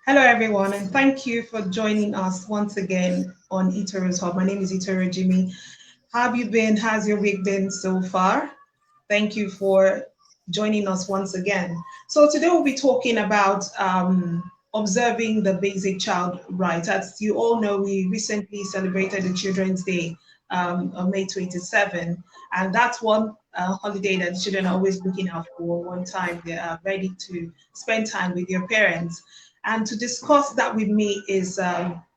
Hello, everyone, and thank you for joining us once again on Itoro's Hub. My name is Itoro Jimmy. How have you been? How's your week been so far? Thank you for joining us once again. So today we'll be talking about observing the basic child rights. As you all know, we recently celebrated the Children's Day on May 27, and that's one holiday that children are always looking out for. One time they are ready to spend time with their parents. And to discuss that with me is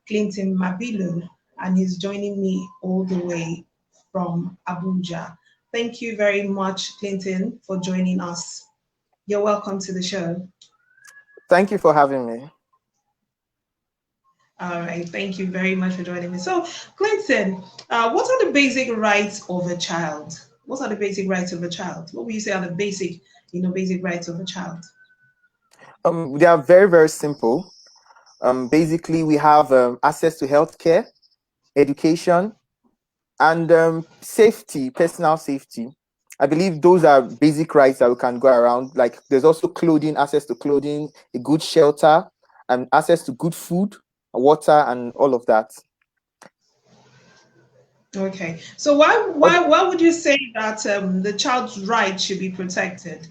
Clinton Mabilo, and he's joining me all the way from Abuja. Thank you very much, Clinton, for joining us. You're welcome to the show. Thank you for having me. All right, thank you very much for joining me. So, Clinton, what are the basic rights of a child? What are the basic rights of a child? What would you say are the basic rights of a child? They are very, very simple. Basically, we have access to healthcare, education, and safety, personal safety. I believe those are basic rights that we can go around. Like there's also clothing, access to clothing, a good shelter, and access to good food, water, and all of that. Okay, so why Okay, why why would you say that the child's rights should be protected?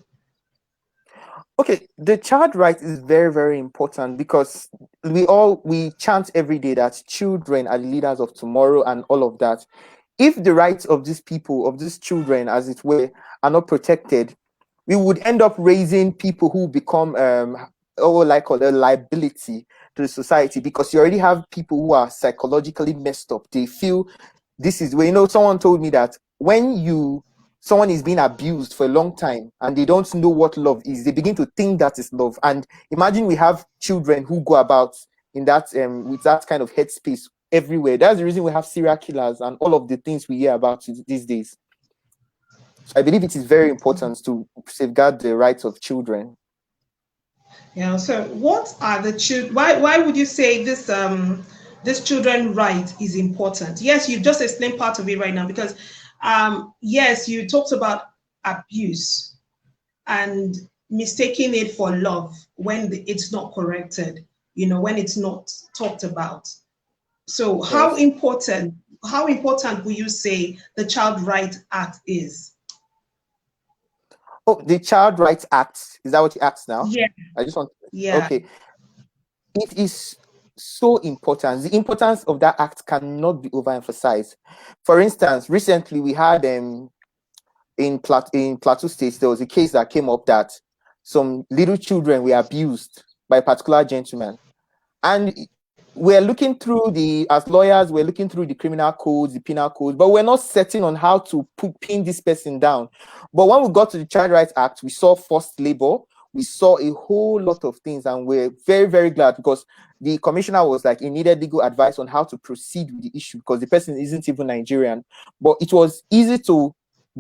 okay. The child right is very, very important because we chant every day that children are the leaders of tomorrow and all of that. If the rights of these people, of these children, as it were, are not protected, we would end up raising people who become like a liability to the society because you already have people who are psychologically messed up. They feel this is where someone told me that when someone is being abused for a long time and they don't know what love is, they begin to think that is love. And imagine we have children who go about in that with that kind of headspace everywhere. That's the reason we have serial killers and all of the things we hear about these days. So I believe it is very important to safeguard the rights of children. So what are the children? Why would you say this children right is important? Yes, you've just explained part of it right now because yes, you talked about abuse and mistaking it for love when it's not corrected, when it's not talked about. So Yes. how important will you say the Child Right Act is? Oh, the Child Rights Act. Is that what you asked now? Yeah, I just want. yeah. Okay. It is so important. The importance of that act cannot be overemphasized. For instance, recently we had in Plateau State, there was a case that came up that some little children were abused by a particular gentleman. And we're looking through as lawyers, we're looking through the criminal codes, the penal codes, but we're not setting on how to pin this person down. But when we got to the Child Rights Act, we saw forced labor, we saw a whole lot of things, and we're very, very glad because the commissioner was like, he needed legal advice on how to proceed with the issue because the person isn't even Nigerian. But it was easy to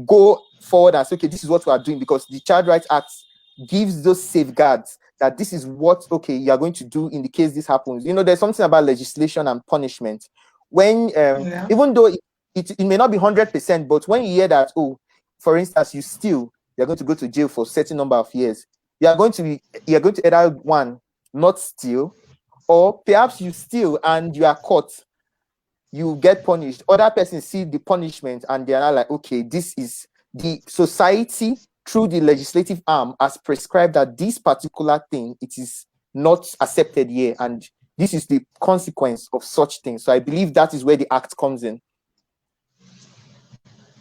go forward and say, okay, this is what we are doing because the Child Rights Act gives those safeguards that this is what you are going to do in the case this happens. There's something about legislation and punishment. When Yeah. even though it may not be 100%, but when you hear that, oh, for instance, you steal, you're going to go to jail for a certain number of years. You're going to either one, not steal, or perhaps you steal and you are caught, you get punished. Other persons see the punishment and they are not like, okay, this is the society through the legislative arm has prescribed that this particular thing, it is not accepted here, and this is the consequence of such things. So I believe that is where the act comes in.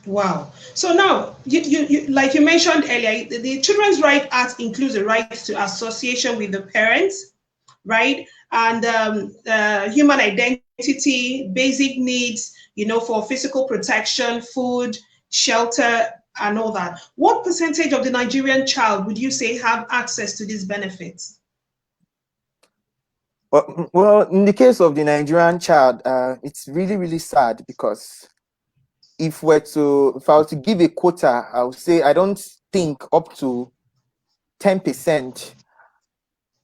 Wow. So now, you like you mentioned earlier, the Children's Right Act includes the right to association with the parents, right? And human identity, basic needs, for physical protection, food, shelter, and all that. What percentage of the Nigerian child would you say have access to these benefits? Well, in the case of the Nigerian child, it's really, really sad because if I were to give a quota, I would say I don't think up to 10%.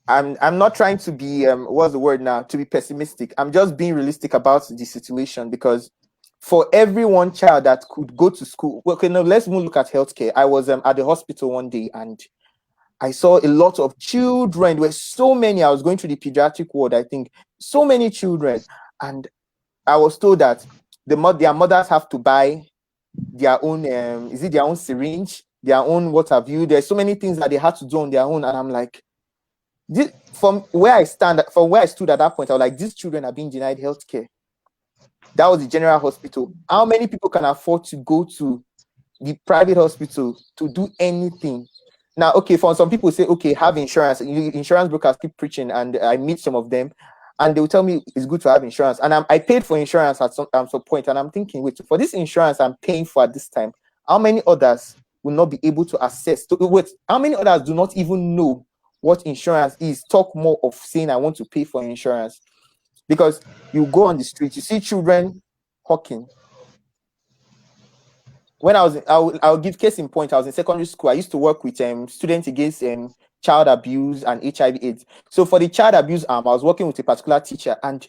I'm not trying to be what's the word now, to be pessimistic. I'm just being realistic about the situation because for every one child that could go to school, well, okay, now let's look at healthcare. I was at the hospital one day and I saw a lot of children. There were so many. I was going to the pediatric ward, I think, so many children. And I was told that their mothers have to buy their own, is it their own syringe, their own what have you. There's so many things that they had to do on their own. And I'm like, from where I stood at that point, I was like, these children are being denied healthcare. That was the general hospital. How many people can afford to go to the private hospital to do anything? Now, okay, for some people say, okay, have insurance. Insurance brokers keep preaching, and I meet some of them, and they will tell me it's good to have insurance. And I paid for insurance at some point, and I'm thinking, wait, for this insurance I'm paying for at this time, how many others will not be able to access? How many others do not even know what insurance is? Talk more of saying I want to pay for insurance. Because you go on the street, you see children hawking. When I'll give case in point. I was in secondary school. I used to work with students against child abuse and HIV/AIDS. So for the child abuse I was working with a particular teacher, and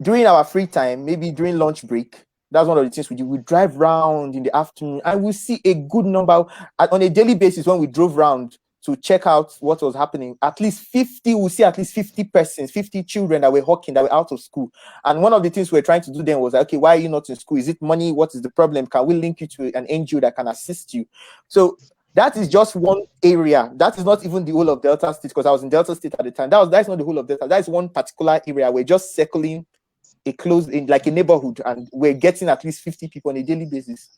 during our free time, maybe during lunch break, that's one of the things we do. We drive around in the afternoon, and we see a good number on a daily basis. When we drove around to check out what was happening, at least 50, we see at least 50 persons, 50 children that were hawking, that were out of school. And one of the things we were trying to do then was, okay, why are you not in school? Is it money? What is the problem? Can we link you to an NGO that can assist you? So that is just one area. That is not even the whole of Delta State, because I was in Delta State at the time. That's not the whole of Delta. That is one particular area. We're just circling like a neighborhood, and we're getting at least 50 people on a daily basis.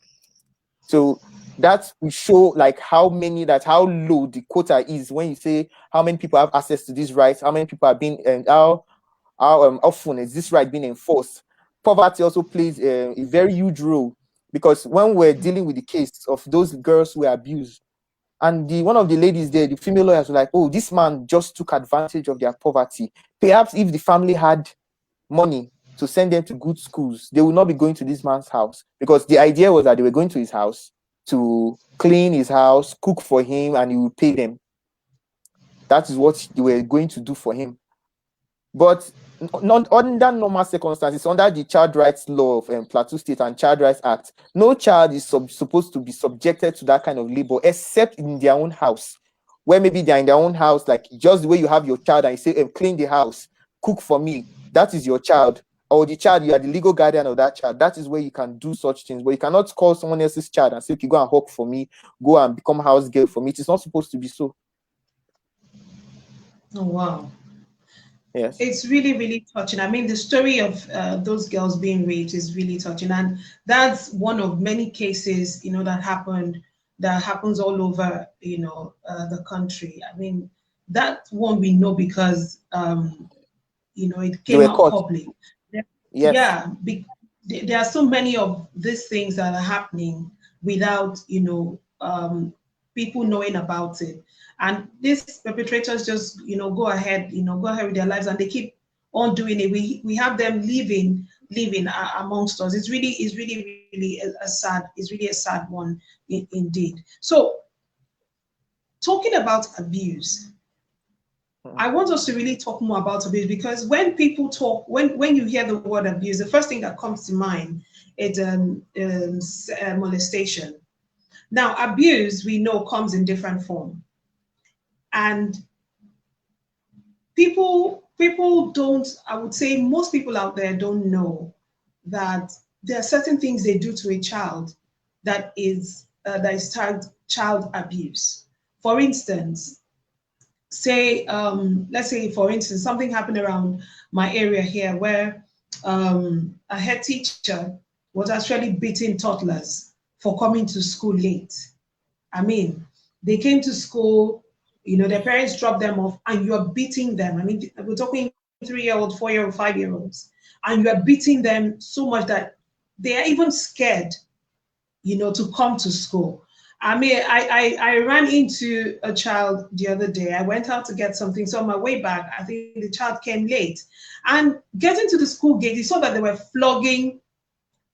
So that will show like how low the quota is when you say how many people have access to these rights, how many people are being, and how often is this right being enforced. Poverty also plays a very huge role, because when we're dealing with the case of those girls who were abused, and one of the ladies there, the female lawyers, were like, oh, this man just took advantage of their poverty. Perhaps if the family had money to send them to good schools, they will not be going to this man's house, because the idea was that they were going to his house to clean his house, cook for him, and he will pay them. That is what they were going to do for him. But not under normal circumstances, under the Child Rights Law of Plateau State and Child Rights Act, no child is supposed to be subjected to that kind of labor, except in their own house, where maybe they're in their own house, like just the way you have your child and you say, clean the house, cook for me. That is your child, or the child, you are the legal guardian of that child. That is where you can do such things. But you cannot call someone else's child and say, okay, go and hawk for me, go and become house girl for me. It is not supposed to be so. Oh, wow. Yes. It's really, really touching. I mean, the story of those girls being raped is really touching. And that's one of many cases, that happens all over, the country. I mean, that one we know because, it came out public. Yes. Yeah, there are so many of these things that are happening without, people knowing about it. And these perpetrators just, go ahead with their lives, and they keep on doing it. We have them living amongst us. It's really a sad one indeed. So talking about abuse, I want us to really talk more about abuse, because when people talk, when you hear the word abuse, the first thing that comes to mind is molestation. Now, abuse, we know, comes in different form, and people don't. I would say most people out there don't know that there are certain things they do to a child that is tagged child abuse. For instance, let's say, for instance, something happened around my area here where a head teacher was actually beating toddlers for coming to school late. I mean, they came to school, their parents dropped them off, and you're beating them. I mean, we're talking 3-year-old, 4-year-old, 5-year-olds, and you're beating them so much that they are even scared, to come to school. I mean, I ran into a child the other day. I went out to get something. So on my way back, I think the child came late. And getting to the school gate, he saw that they were flogging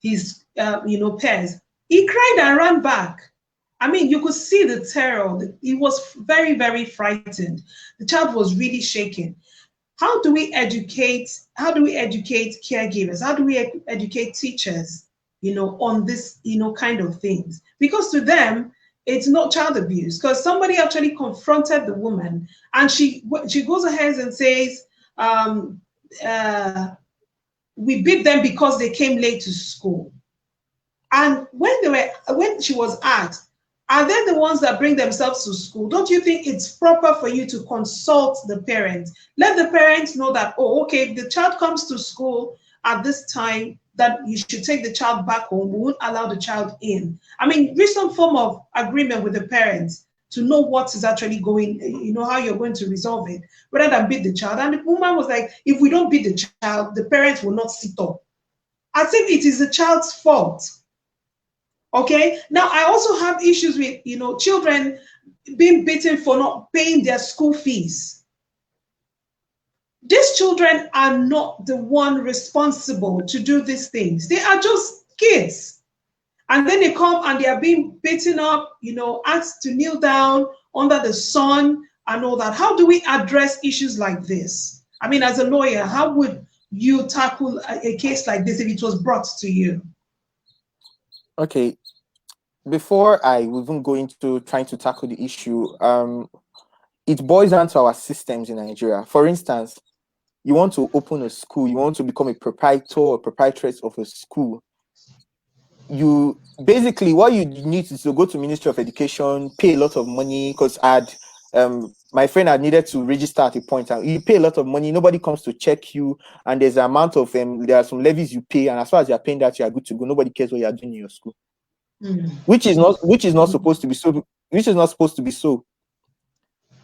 his, peers. He cried and ran back. I mean, you could see the terror. He was very, very frightened. The child was really shaking. How do we educate caregivers? How do we educate teachers, on this, kind of things? Because to them, it's not child abuse, because somebody actually confronted the woman, and she goes ahead and says, um, uh, we beat them because they came late to school. And when she was asked, are they the ones that bring themselves to school? Don't you think it's proper for you to consult the parents? Let the parents know that, oh, okay, if the child comes to school at this time, that you should take the child back home. We won't allow the child in. I mean, reach some form of agreement with the parents to know what is actually going, how you're going to resolve it, rather than beat the child. And the woman was like, if we don't beat the child, the parents will not sit up. As if it is the child's fault. Okay. Now, I also have issues with, children being beaten for not paying their school fees. These children are not the one responsible to do these things. They are just kids. And then they come and they are being beaten up, asked to kneel down under the sun and all that. How do we address issues like this? I mean, as a lawyer, how would you tackle a case like this if it was brought to you? Okay, before I even go into trying to tackle the issue, it boils down to our systems in Nigeria. For instance, you want to open a school, you want to become a proprietor or proprietress of a school. You basically, what you need is to go to Ministry of Education, pay a lot of money, because my friend had needed to register at a point, and you pay a lot of money, nobody comes to check you, and there's an amount of there are some levies you pay, and as far as you're paying that, you are good to go. Nobody cares what you're doing in your school. Which is not supposed to be so. Which is not supposed to be so.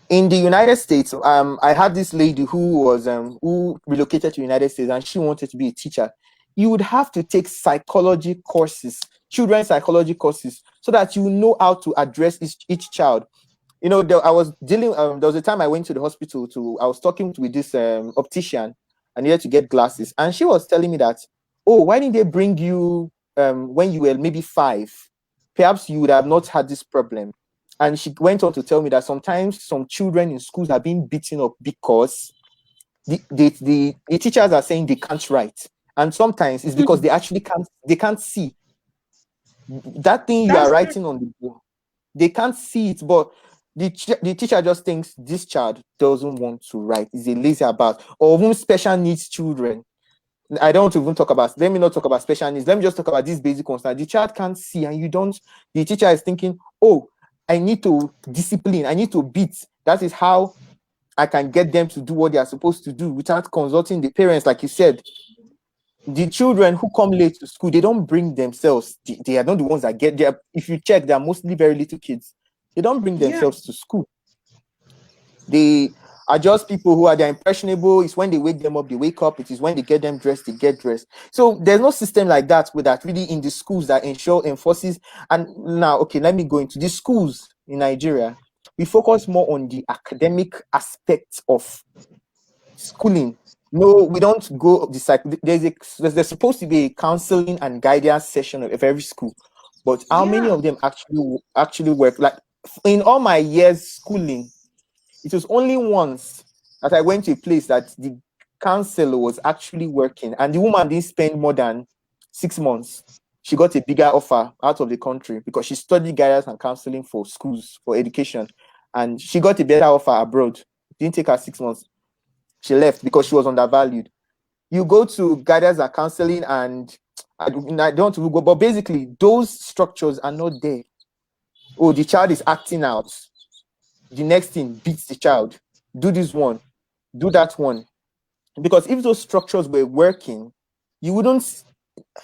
In the United States, I had this lady who relocated to the United States, and she wanted to be a teacher. You would have to take psychology courses, children's psychology courses, so that you know how to address each child. I was dealing. There was a time I went to the hospital I was talking with this optician. I needed to get glasses, and she was telling me that, oh, why didn't they bring you when you were maybe 5? Perhaps you would have not had this problem. And she went on to tell me that sometimes some children in schools are being beaten up because the teachers are saying they can't write, and sometimes it's because they actually can't see that thing you are writing on the board. They can't see it, but the teacher just thinks this child doesn't want to write, is a lazy about, or even special needs children. I don't want to even talk about, let me not talk about special needs. Let me just talk about these basic ones. Now, the child can't see, and the teacher is thinking, oh, I need to discipline, I need to beat. That is how I can get them to do what they are supposed to do without consulting the parents. Like you said, the children who come late to school, they don't bring themselves. They are not the ones that get there. If you check, they are mostly very little kids. They don't bring themselves to school. They are just people who they're impressionable. It's when they wake them up, they wake up. It is when they get them dressed, they get dressed. So there's no system like that really in the schools that enforces. And now, okay, let me go into the schools in Nigeria. We focus more on the academic aspects of schooling. No, we don't go there's supposed to be a counseling and guidance session of every school, but how many of them actually work? Like in all my years schooling, it was only once that I went to a place that the counselor was actually working, and the woman didn't spend more than 6 months. She got a bigger offer out of the country because she studied guidance and counseling for schools, for education, and she got a better offer abroad. It didn't take her 6 months. She left because she was undervalued. You go to guidance and counseling, and I don't want to go, but basically those structures are not there. Oh, the child is acting out. The next thing, beats the child. Do this one, do that one. Because if those structures were working, you wouldn't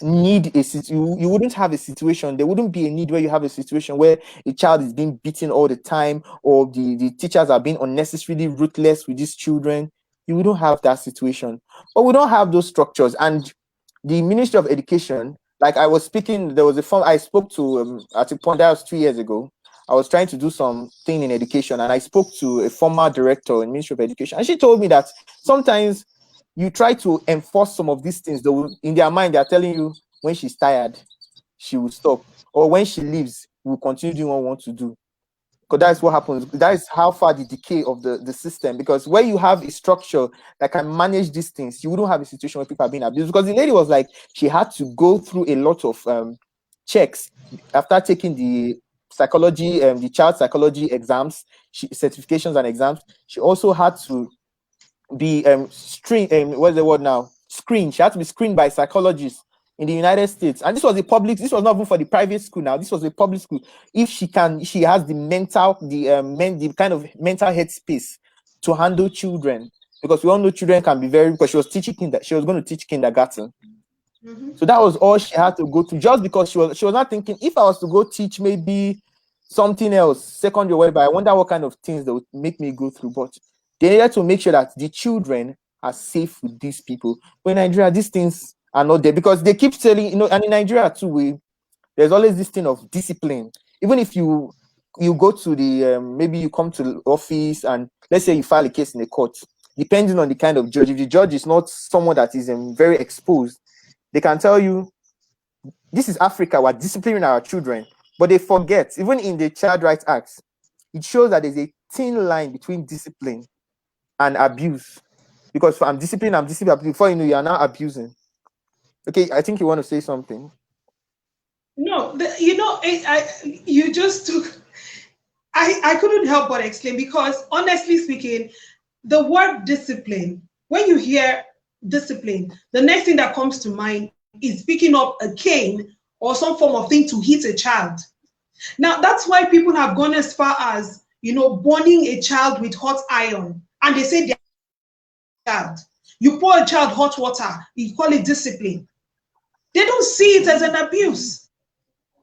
you wouldn't have a situation. There wouldn't be a need where you have a situation where a child is being beaten all the time, or the teachers are being unnecessarily ruthless with these children. You wouldn't have that situation. But we don't have those structures. And the Ministry of Education, like I was speaking, there was a form I spoke to at a point that was 2 years ago. I was trying to do something in education, and I spoke to a former director in Ministry of Education, and she told me that sometimes you try to enforce some of these things, in their mind, they're telling you when she's tired, she will stop. Or when she leaves, we'll continue doing what we want to do. Because that's what happens. That is how far the decay of the system. Because when you have a structure that can manage these things, you wouldn't have a situation where people are being abused. Because the lady was like, she had to go through a lot of checks after taking the psychology, the child psychology exams, certifications and exams. She also had to be what's the word now? Screened. She had to be screened by psychologists in the United States. And this was a public, this was not even for the private school now. This was a public school. If she has the the kind of mental headspace to handle children. Because we all know children can be because she was she was going to teach kindergarten. Mm-hmm. So that was all she had to go to, just because she was not thinking, if I was to go teach maybe something else, secondary or whatever, I wonder what kind of things that would make me go through. But they needed to make sure that the children are safe with these people. But in Nigeria, these things are not there, because they keep telling, and in Nigeria too, there's always this thing of discipline. Even if you go to the maybe you come to the office and let's say you file a case in a court, depending on the kind of judge, if the judge is not someone that is very exposed, they can tell you, this is Africa, we're disciplining our children. But they forget, even in the Child Rights Act, it shows that there's a thin line between discipline and abuse. Because I'm disciplining, before you know, you are now abusing. Okay, I think you want to say something. No, you just took. I couldn't help but explain, because honestly speaking, the word discipline, when you hear discipline, the next thing that comes to mind is picking up a cane or some form of thing to hit a child. Now, that's why people have gone as far as, burning a child with hot iron, and they say they're child. You pour a child hot water, you call it discipline. They don't see it as an abuse.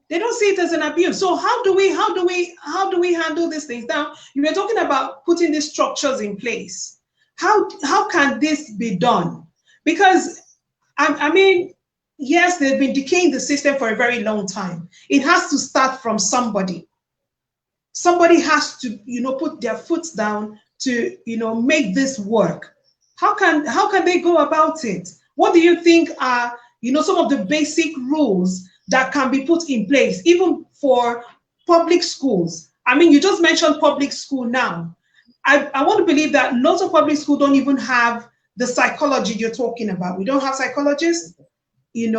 They don't see it as an abuse. So how do we handle these things? Now, you were talking about putting these structures in place. How can this be done? Because I mean, yes, they've been decaying the system for a very long time. It has to start from somebody. Somebody has to, put their foot down to, make this work. How can they go about it? What do you think are, some of the basic rules that can be put in place, even for public schools? I mean, you just mentioned public school now. I want to believe that lots of public schools don't even have the psychology you're talking about. We don't have psychologists. We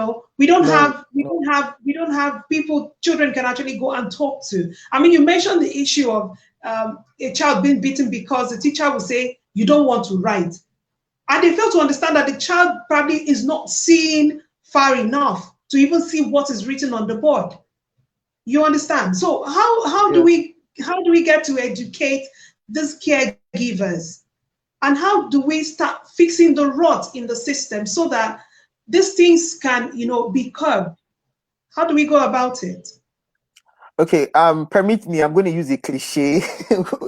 don't have people children can actually go and talk to. I mean, you mentioned the issue of a child being beaten because the teacher will say you don't want to write, and they fail to understand that the child probably is not seeing far enough to even see what is written on the board. You understand? So how do we get to educate these caregivers, and how do we start fixing the rot in the system so that these things can, be curbed? How do we go about it? Okay, permit me, I'm going to use a cliche,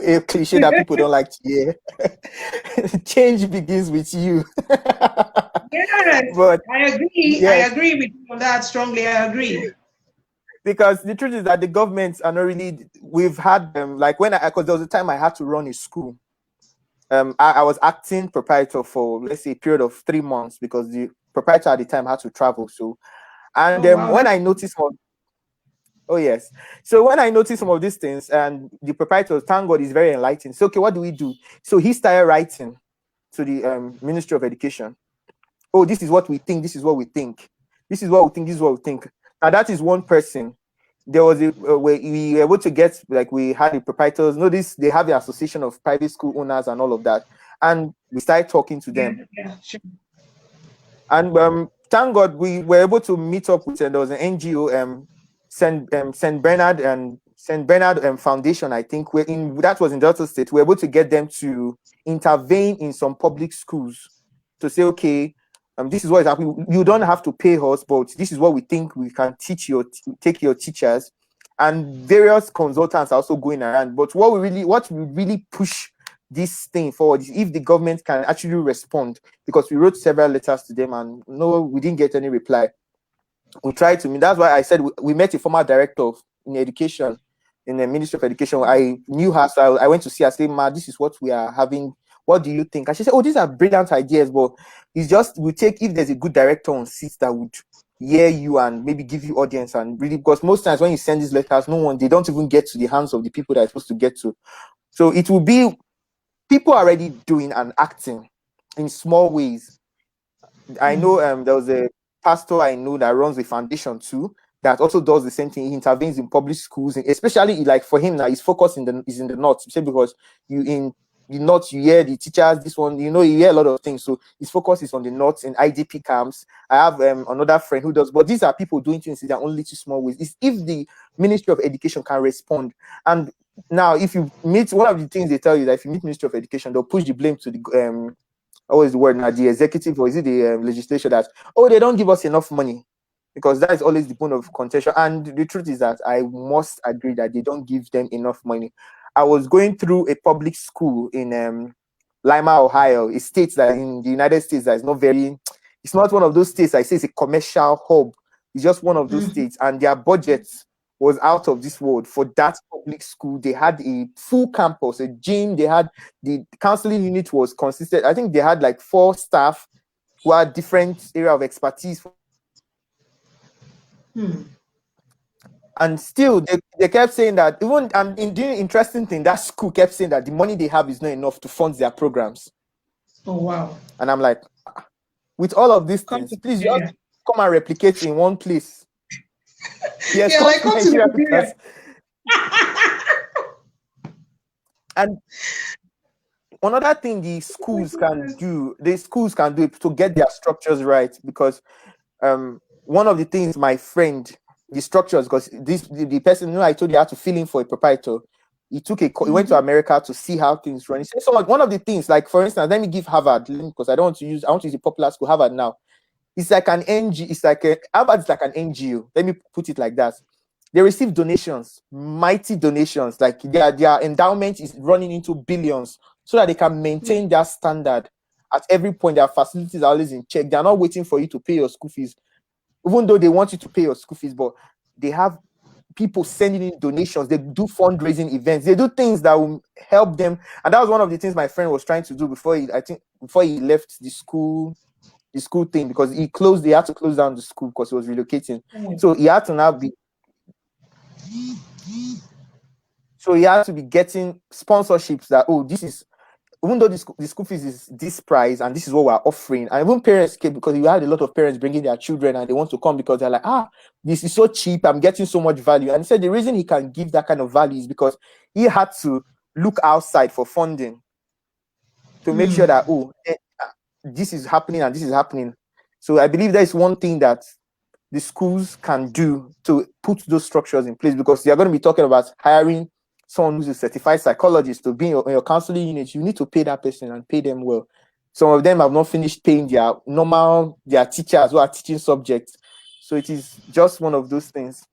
a cliche that people don't like to hear. Change begins with you. Yes, But I agree. yes, I agree with you on that strongly. I agree. because the truth is that the governments are not really, we've had them, like because there was a time I had to run a school. I was acting proprietor for, let's say, a period of 3 months, because the proprietor at the time had to travel. So, and Oh wow, when that's I noticed oh yes. So when I noticed some of these things, and the proprietor, thank God, is very enlightened. So okay, what do we do? So he started writing to the Ministry of Education. Oh, this is what we think. This is what we think. This is what we think. This is what we think. And that is one person. There was a where we were able to get, like, we had the proprietors. Notice they have the association of private school owners and all of that, and we started talking to them. yeah, sure. And thank God we were able to meet up with, there was an NGO, Saint Bernard and Saint Bernard Foundation, I think, that was in Delta State. We were able to get them to intervene in some public schools to say, okay, this is what is happening. You don't have to pay us, but this is what we think we can take your teachers. And various consultants are also going around. But what we really push this thing forward is if the government can actually respond, because we wrote several letters to them and no, we didn't get any reply. We tried to meet. That's why I said we met a former director in education in the Ministry of Education. I knew her, so I went to see her. Say, "Ma, this is what we are having. What do you think?" And she said, "Oh, these are brilliant ideas, but it's just we take if there's a good director on seats that would hear you and maybe give you audience, and really, because most times when you send these letters, they don't even get to the hands of the people that are supposed to get to. So it will be people already doing and acting in small ways. I know there was a pastor I know that runs a foundation too, that also does the same thing. He intervenes in public schools, especially like for him now, his focus is in the north. Say because you in the north you hear the teachers, this one, you hear a lot of things. So his focus is on the north in IDP camps. I have another friend who does, but these are people doing things in their own little small ways. It's if the Ministry of Education can respond. And now, if you meet, one of the things they tell you that if you meet Ministry of Education, they'll push the blame to the what is the word now, the executive, or is it the legislature, that they don't give us enough money, because that is always the point of contention. And the truth is that I must agree that they don't give them enough money. I was going through a public school in Lima, Ohio, a state that in the United States that is not very, it's not one of those states I say it's a commercial hub. It's just one of those states, and their budget was out of this world for that public school. They had a full campus, a gym. They had the counseling unit was consistent. I think they had like 4 staff who had different area of expertise. And still, they kept saying that even, and in the interesting thing, that school kept saying that the money they have is not enough to fund their programs. Oh, wow. And I'm like, with all of these Come things, to please just Nigeria. come and replicate in one place. Yes, Yeah, come like to come to Nigeria Nigeria. because, and another thing the schools can do to get their structures right, because one of the things my friend, the structures, because the person I told you had to fill in for a proprietor, he went to America to see how things run. He said, so one of the things, like for instance, let me give Harvard, because I want to use a popular school, Harvard now. It's like an NG, Harvard is like an NGO. Let me put it like that. They receive donations, mighty donations, like their endowment is running into billions, so that they can maintain their standard at every point. Their facilities are always in check. They're not waiting for you to pay your school fees, even though they want you to pay your school fees, but they have people sending in donations. They do fundraising events. They do things that will help them. And that was one of the things my friend was trying to do before he left the school thing, because they had to close down the school because he was relocating. So he had to now be getting sponsorships that, this is, even though the school fees is this price and this is what we're offering. And even parents came, because you had a lot of parents bringing their children and they want to come because they're like, this is so cheap, I'm getting so much value. And he said the reason he can give that kind of value is because he had to look outside for funding to make sure that this is happening and this is happening. So I believe that is one thing that the schools can do to put those structures in place, because they are going to be talking about hiring someone who's a certified psychologist to be in your counseling unit. You need to pay that person and pay them well. Some of them have not finished paying their teachers who are teaching subjects. So it is just one of those things.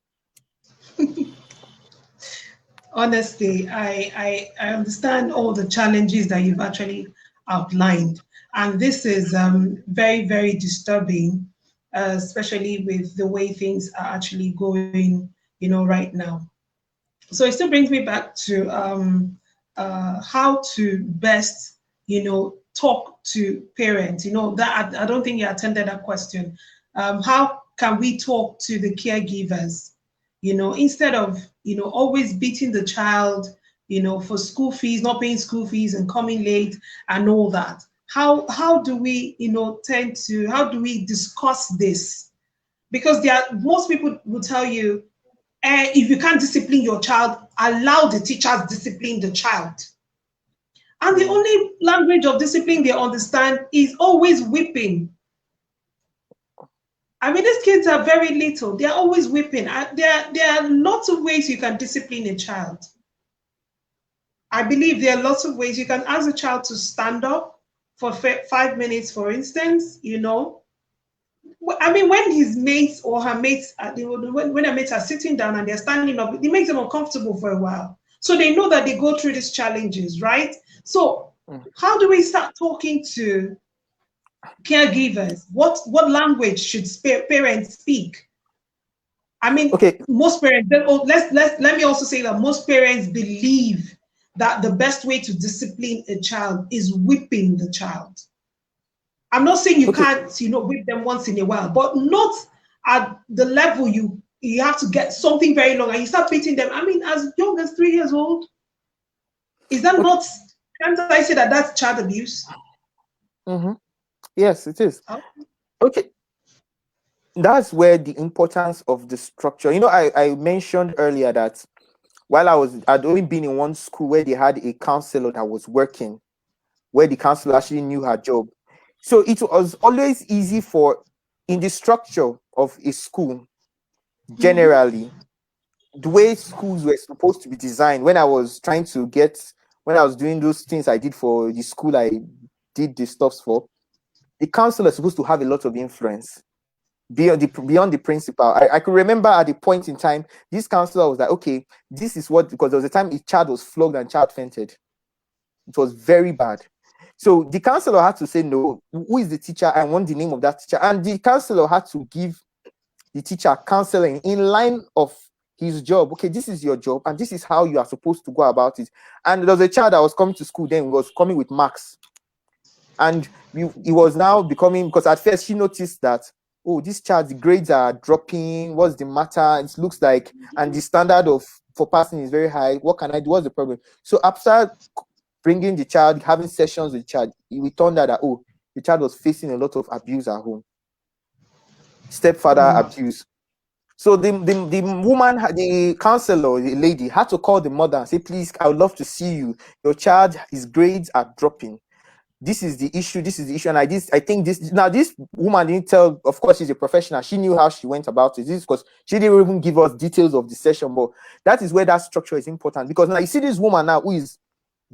Honestly, I understand all the challenges that you've actually outlined. And this is very, very disturbing, especially with the way things are actually going, right now. So it still brings me back to how to best, talk to parents. That I don't think you attended that question. How can we talk to the caregivers? Instead of always beating the child, for school fees, not paying school fees and coming late and all that. How do we, how do we discuss this? Because most people will tell you, if you can't discipline your child, allow the teachers discipline the child. And the only language of discipline they understand is always whipping. I mean, these kids are very little. They're always whipping. There are lots of ways you can discipline a child. I believe there are lots of ways you can ask a child to stand up for 5 minutes, for instance. I mean, when his mates or her mates, when their mates are sitting down and they're standing up, it makes them uncomfortable for a while. So they know that they go through these challenges, right? So how do we start talking to caregivers? What language should parents speak? I mean, Okay. most parents. Let me also say that most parents believe that the best way to discipline a child is whipping the child. I'm not saying you Okay. can't, whip them once in a while, but not at the level you have to get something very long and you start beating them. I mean, as young as 3 years old, is that Okay. not? Can't I say that that's child abuse? Yes, it is. Okay. that's where the importance of the structure. I mentioned earlier that I'd only been in one school where they had a counselor that was working, where the counselor actually knew her job. So it was always easy in the structure of a school, Mm-hmm. generally, the way schools were supposed to be designed. When I was doing those things I did for the school I did the stuffs for, the counselor is supposed to have a lot of influence beyond the principal. I could remember at the point in time, this counselor was like, okay, this is what, because there was a time a child was flogged and child fainted. It was very bad. So the counselor had to say, no, who is the teacher? I want the name of that teacher. And the counselor had to give the teacher counseling in line of his job. Okay, this is your job, and this is how you are supposed to go about it. And there was a child that was coming to school then, was coming with marks. And he was now becoming, because at first she noticed that, oh, this child's grades are dropping. What's the matter? It looks like, and the standard for passing is very high. What can I do? What's the problem? So after bringing the child, having sessions with the child, we turned out that, oh, the child was facing a lot of abuse at home, stepfather Wow. abuse. So the woman, the counselor, the lady, had to call the mother and say, please, I would love to see you. Your child, his grades are dropping. This is the issue. This is the issue. And I think this woman didn't tell, of course, she's a professional. She knew how she went about it. This is because she didn't even give us details of the session, but that is where that structure is important. Because now you see this woman now who is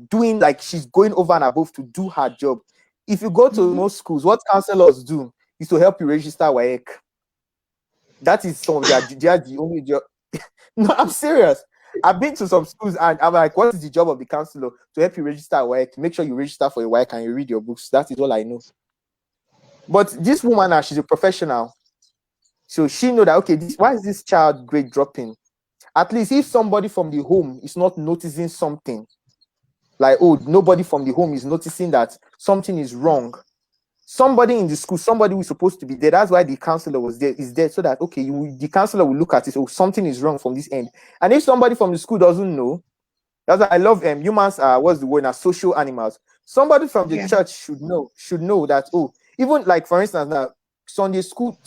doing, like, she's going over and above to do her job. If you go to Mm-hmm. most schools, what counselors do is to help you register WAEC. That is some of they are the only job. No, I'm serious. I've been to some schools and I'm like, what is the job of the counselor? To help you register a WAEC, make sure you register for a WAEC and you read your books. That is all I know. But this woman now, she's a professional. So she know that, okay, why is this child grade dropping? At least if somebody from the home is not noticing something, like, oh, nobody from the home is noticing that something is wrong. Somebody in the school, somebody who's supposed to be there. That's why the counselor is there, so that, okay, the counselor will look at it. Oh, something is wrong from this end. And if somebody from the school doesn't know, that's why I love humans are, what's the word now, social animals. Somebody from the Yeah. church should know that, oh, even like, for instance, now Sunday school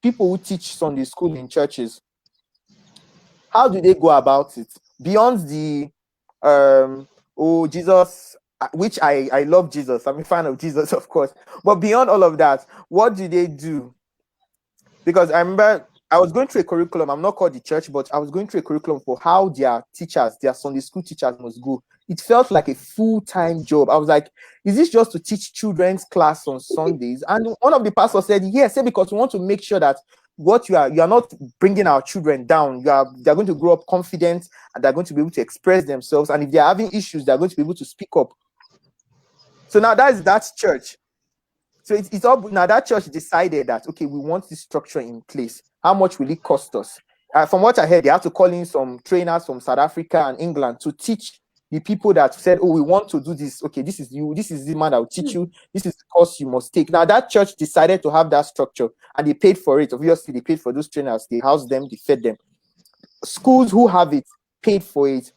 people who teach Sunday school in churches, how do they go about it beyond the oh, Jesus, which I love Jesus, I'm a fan of Jesus, of course, but beyond all of that, what do they do? Because I remember I was going through a curriculum. I'm not called the church, but I was going through a curriculum for how their teachers, their Sunday school teachers, must go. It felt like a full-time job. I was like, is this just to teach children's class on Sundays? And one of the pastors said, yes, because we want to make sure that you are not bringing our children down. They're going to grow up confident and they're going to be able to express themselves. And if they're having issues, they're going to be able to speak up. So now that's church. So it's all now that church decided that, okay, we want this structure in place. How much will it cost us? From what I heard, they had to call in some trainers from South Africa and England to teach the people that said, oh, we want to do this. Okay, this is you. This is the man that will teach you. This is the course you must take. Now that church decided to have that structure and they paid for it. Obviously, they paid for those trainers. They housed them. They fed them. Schools who have it paid for it.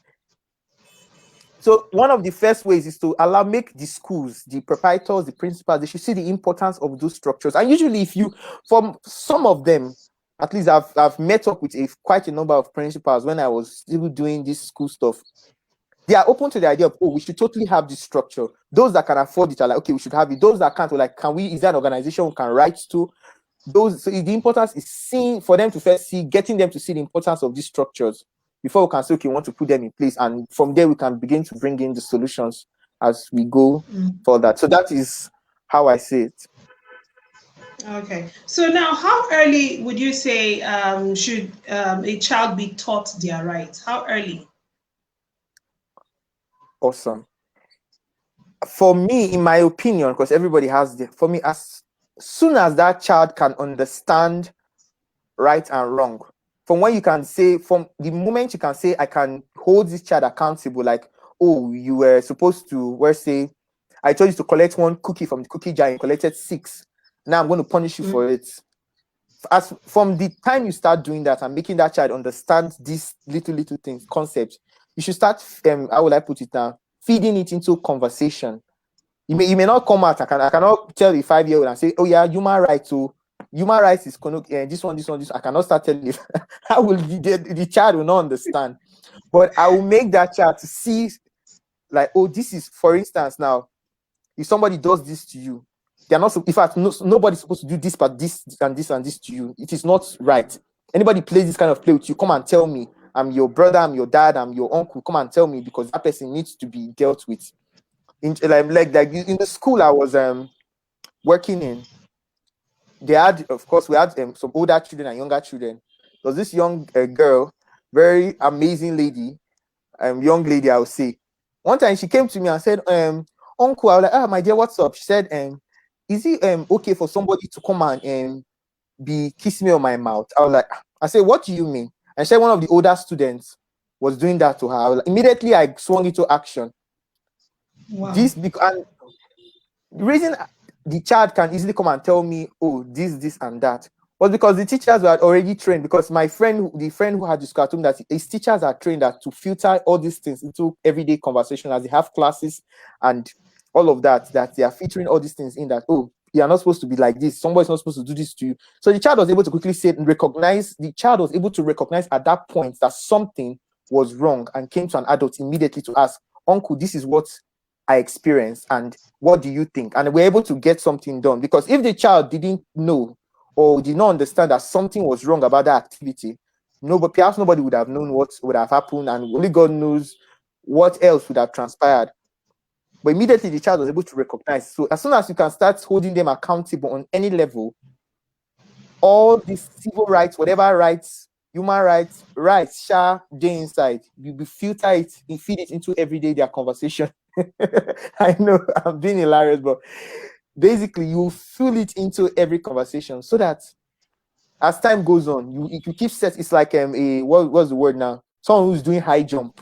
So one of the first ways is to make the schools, the proprietors, the principals, they should see the importance of those structures. And usually, from some of them, at least I've met up with quite a number of principals when I was still doing this school stuff. They are open to the idea of, oh, we should totally have this structure. Those that can afford it are like, okay, we should have it. Those that can't, are like, is there an organization we can write to? So the importance is for them to first getting them to see the importance of these structures before we can say, okay, we want to put them in place. And from there, we can begin to bring in the solutions as we go for that. So that is how I see it. Okay. So now, how early would you say should a child be taught their rights? How early? Awesome. For me, in my opinion, because everybody has for me, as soon as that child can understand right and wrong, from the moment you can say, I can hold this child accountable, like, oh, you were supposed to, I told you to collect one cookie from the cookie jar, you collected 6. Now I'm going to punish you for it. As from the time you start doing that and making that child understand these little things, concepts, you should start, how will I put it now, feeding it into conversation. You may not come out. I cannot tell a 5-year-old and say, oh yeah, human rights. So human rights is this one. I cannot start telling you. How will the child will not understand? But I will make that child to see, like, oh, this is, for instance, now, if somebody does this to you, they are not. In fact, nobody's supposed to do this, but this and this and this to you. It is not right. Anybody plays this kind of play with you, come and tell me. I'm your brother. I'm your dad. I'm your uncle. Come and tell me, because that person needs to be dealt with. Like in the school I was working in, they had, of course, we had some older children and younger children. There was this young girl, very amazing lady, young lady, I would say. One time she came to me and said, uncle, I was like, my dear, what's up? She said, is it okay for somebody to come and be kissing me on my mouth? I said, what do you mean? And she said one of the older students was doing that to her. Immediately I swung into action. Wow. And the reason the child can easily come and tell me, oh, this and that, was because the teachers were already trained. Because the friend who had this cartoon, that his teachers are trained to filter all these things into everyday conversation as they have classes and all of that they are featuring all these things in that, oh, you are not supposed to be like this. Somebody's not supposed to do this to you. So the child was able to quickly say and recognize. The child was able to recognize at that point that something was wrong and came to an adult immediately to ask, uncle, this is what I experienced, and what do you think? And we're able to get something done. Because if the child didn't know or did not understand that something was wrong about that activity, perhaps nobody would have known what would have happened, and only God knows what else would have transpired. But immediately the child was able to recognize. So as soon as you can start holding them accountable on any level, all these civil rights, whatever rights, human rights, shall day inside, you filter it and feed it into everyday their conversation. I know I'm being hilarious, but basically you fill it into every conversation so that as time goes on, you keep set. It's like what's the word now? Someone who's doing high jump.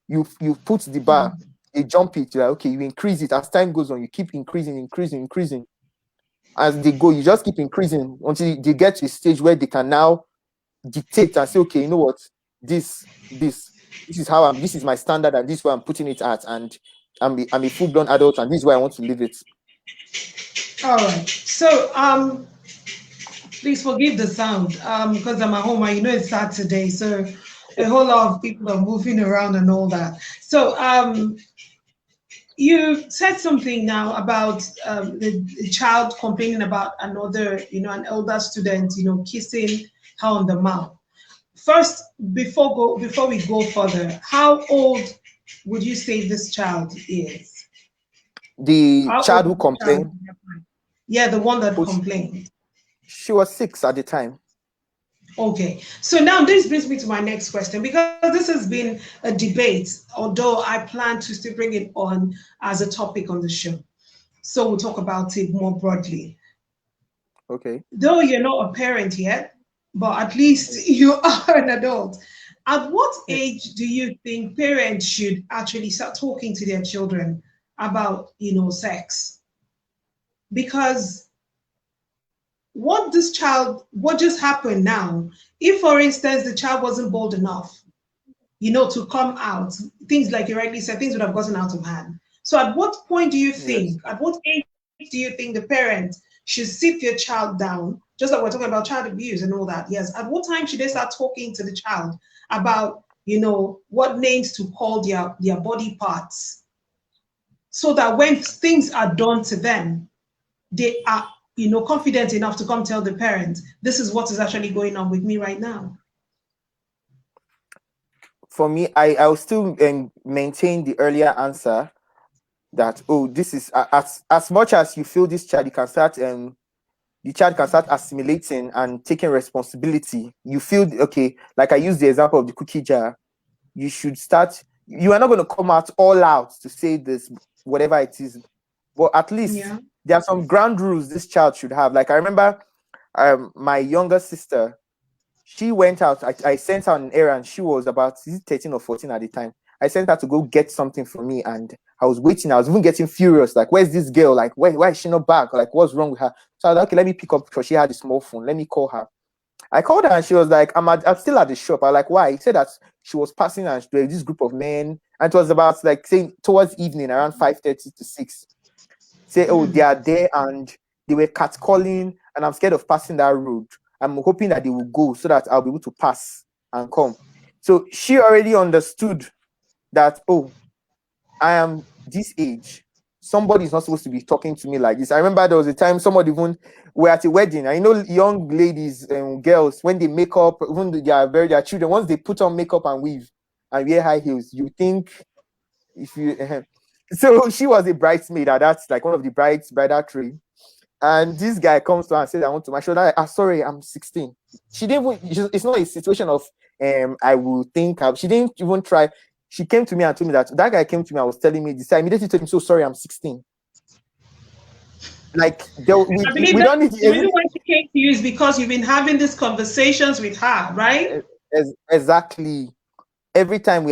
You put the bar, you jump it, you're like, okay, you increase it. As time goes on, you keep increasing. As they go, you just keep increasing until they get to a stage where they can now dictate and say, okay, you know what, this is how this is my standard, and this is where I'm putting it at, and I'm a full-blown adult, and this is where I want to live it. All right. So please forgive the sound because I'm at home and you know it's Saturday, so a whole lot of people are moving around and all that. So you said something now about the child complaining about another, an elder student, kissing her on the mouth. First, before we go further, how old would you say this child is? The How child old who is the child? complained, Yeah, the one that complained. she was 6 at the time. Okay, so now this brings me to my next question, because this has been a debate, although I plan to still bring it on as a topic on the show. So we'll talk about it more broadly. Okay. Though you're not a parent yet, but at least you are an adult. At what age do you think parents should actually start talking to their children about, sex? Because what just happened now, if for instance the child wasn't bold enough, to come out, things like you rightly said, things would have gotten out of hand. So at what point do you think, at what age do you think the parent should sit your child down, just like we're talking about child abuse and all that? Yes, at what time should they start talking to the child about, what names to call their body parts, so that when things are done to them, they are, confident enough to come tell the parent, this is what is actually going on with me right now? For me, I'll still maintain the earlier answer that, oh, this is as much as you feel this child, you can start the child can start assimilating and taking responsibility. You feel okay, like I used the example of the cookie jar. You should start. You are not going to come out all out to say this, whatever it is, but at least there are some ground rules this child should have. Like I remember, my younger sister, she went out. I sent her on an errand. She was about 13 or 14 at the time. I sent her to go get something for me, and I was waiting. I was even getting furious. Like, where's this girl? Like, why is she not back? Like, what's wrong with her? So I was like, okay, let me pick up, because she had a small phone. Let me call her. I called her and she was like, I'm still at the shop. I was like, why? He said that she was passing and there was this group of men, and it was about like saying towards evening around 5:30 to 6. Say, oh, they are there and they were catcalling and I'm scared of passing that road. I'm hoping that they will go so that I'll be able to pass and come. So she already understood that, oh, I am this age. Somebody's not supposed to be talking to me like this. I remember there was a time somebody even were at a wedding. I know young ladies and girls, when they make up, when they are very their children, once they put on makeup and weave and wear high heels, you think if you so she was a bridesmaid, and that's like one of the bridal tree. And this guy comes to her and says, I want to my shoulder. Sorry, I'm 16. She didn't even, it's not a situation of I will think she didn't even try. She came to me and told me that guy came to me and was telling me this. I immediately told him, so sorry, I'm 16. Like I believe we that don't need the reason why she came to you is because you've been having these conversations with her, right? exactly. Every time